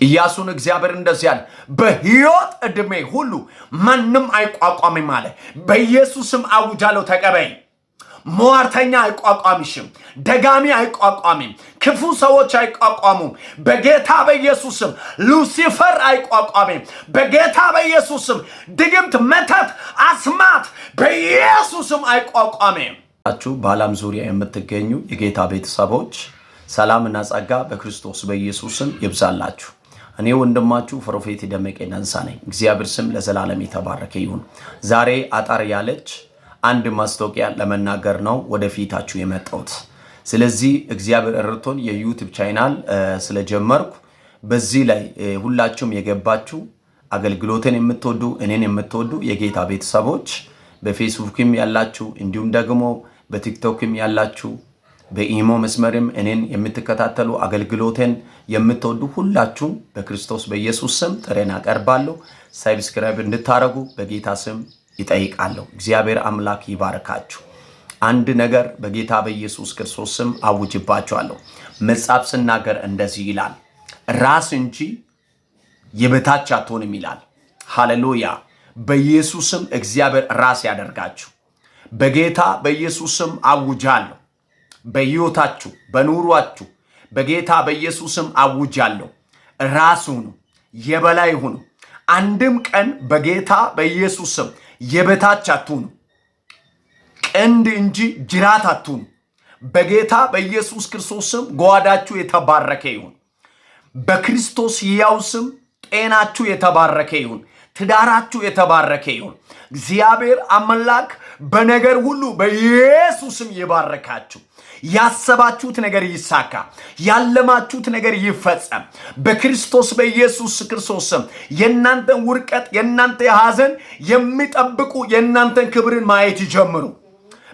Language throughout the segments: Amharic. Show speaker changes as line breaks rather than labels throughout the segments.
ኢያሱን እግዚአብሔር እንደዚህ ያለ በሕይወት ዕድሜ ሁሉ ማንም አይቋቋምም አለ። በኢየሱስም አውጃለሁ ተቀበይ። ሟርተኛ አይቋቋምሽም። ደጋሚ አይቋቋምም። ክፉ ሰዎች አይቋቋሙም። በጌታ በኢየሱስም ሉሲፈር አይቋቋምም። በጌታ በኢየሱስም ድግምት፣ መተት፣ አስማት በኢየሱስም አይቋቋምም። በዓለም ዙሪያ የምትገኙ የጌታ ቤተሰቦች ሰላምና ጸጋ በክርስቶስ በኢየሱስም ይብዛላችሁ። እኔ ወንድማችሁ ፕሮፌት ደመቀ ነንሳ ነኝ። እግዚአብሔር ስም ለዘላለም የተባረከ ይሁን። ዛሬ አጣር ያለች አንድ ማስታወቂያ ለመናገር ነው ወደፊታችሁ የመጣሁት። ስለዚህ እግዚአብሔር እርቶን የዩቲዩብ ቻናል ስለጀመርኩ በዚህ ላይ ሁላችሁም የገባችሁ አገልግሎትን የምትወዱ እኔን የምትወዱ የጌታ ቤተሰቦች በፌስቡክም ያላችሁ እንዲሁም ደግሞ በቲክቶክም ያላችሁ በኢሞ መስመርም እኔን የምትከታተሉ አገልግሎትን የምትወዱ ሁላችሁ በክርስቶስ በኢየሱስ ስም ጥሬን አቀርባለሁ። ሰብስክራይብ እንድታረጉ በጌታ ስም ይጠይቃለሁ። እግዚአብሔር አምላክ ይባርካችሁ። አንድ ነገር በጌታ በኢየሱስ ክርስቶስ ስም አውጅባችኋለሁ። መጽሐፍ ሲናገር እንደዚህ ይላል፣ ራስ እንጂ የበታች አትሆንም ይላል። ሃሌሉያ። በኢየሱስ ስም እግዚአብሔር ራስ ያደርጋችሁ። በጌታ በኢየሱስ ስም አውጃለሁ። በሕይወታችሁ በኑሯችሁ በጌታ በኢየሱስ ስም አውጃለሁ። ራስ ሁኑ፣ የበላይ ሁኑ። አንድም ቀን በጌታ በኢየሱስ ስም የበታች አትሁኑ። ቀንድ እንጂ ጅራት አትሁኑ። በጌታ በኢየሱስ ክርስቶስ ስም ጓዳችሁ የተባረከ ይሁን። በክርስቶስ ሕያው ስም ጤናችሁ የተባረከ ይሁን። ትዳራችሁ የተባረከ ይሁን። እግዚአብሔር አምላክ በነገር ሁሉ በኢየሱስ ስም ይባርካችሁ። ያሰባችሁት ነገር ይሳካ። ያለማችሁት ነገር ይፈጸም። በክርስቶስ በኢየሱስ ክርስቶስ ስም የእናንተን ውርቀት የእናንተ ሐዘን የሚጠብቁ የእናንተን ክብርን ማየት ይጀምሩ።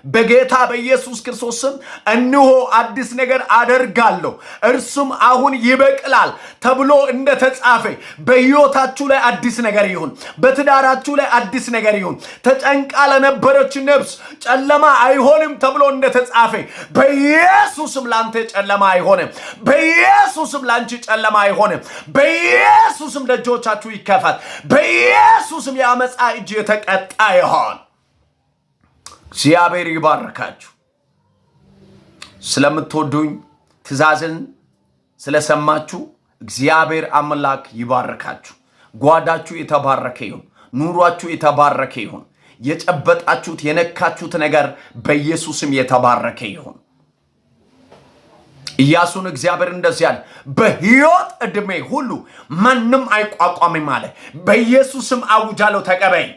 በጌታ በኢየሱስ ክርስቶስ ስም እነሆ አዲስ ነገር አደርጋለሁ እርሱም አሁን ይበቅላል ተብሎ እንደተጻፈ በሕይወታችሁ ላይ አዲስ ነገር ይሁን። በትዳራችሁ ላይ አዲስ ነገር ይሁን። ተጨንቃ ለነበረች ነፍስ ጨለማ አይሆንም ተብሎ እንደተጻፈ በኢየሱስም ላንተ ጨለማ አይሆንም። በኢየሱስም ላንቺ ጨለማ አይሆንም። በኢየሱስም ደጆቻችሁ ይከፈት። በኢየሱስም የአመፃ እጅ የተቀጣ ይሆን። እግዚአብሔር ይባርካችሁ። ስለምትወዱኝ ትእዛዝን ስለሰማችሁ እግዚአብሔር አምላክ ይባርካችሁ። ጓዳችሁ የተባረከ ይሁን። ኑሯችሁ የተባረከ ይሁን። የጨበጣችሁት የነካችሁት ነገር በኢየሱስም የተባረከ ይሁን። ኢያሱን እግዚአብሔር እንደዚህ ያለ በሕይወት ዕድሜ ሁሉ ማንም አይቋቋምም አለ። በኢየሱስም አውጃለሁ ተቀበይ።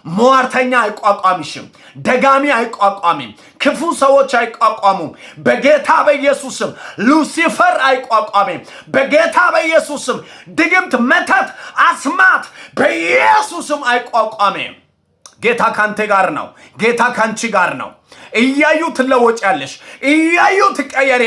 ሟርተኛ አይቋቋምሽም። ደጋሚ አይቋቋምም። ክፉ ሰዎች አይቋቋሙም። በጌታ በኢየሱስም ሉሲፈር አይቋቋምም። በጌታ በኢየሱስም ድግምት፣ መተት፣ አስማት በኢየሱስም አይቋቋምም። ጌታ ካንተ ጋር ነው። ጌታ ካንቺ ጋር ነው። እያዩ ትለወጫለሽ። እያዩ ትቀየሪያለሽ።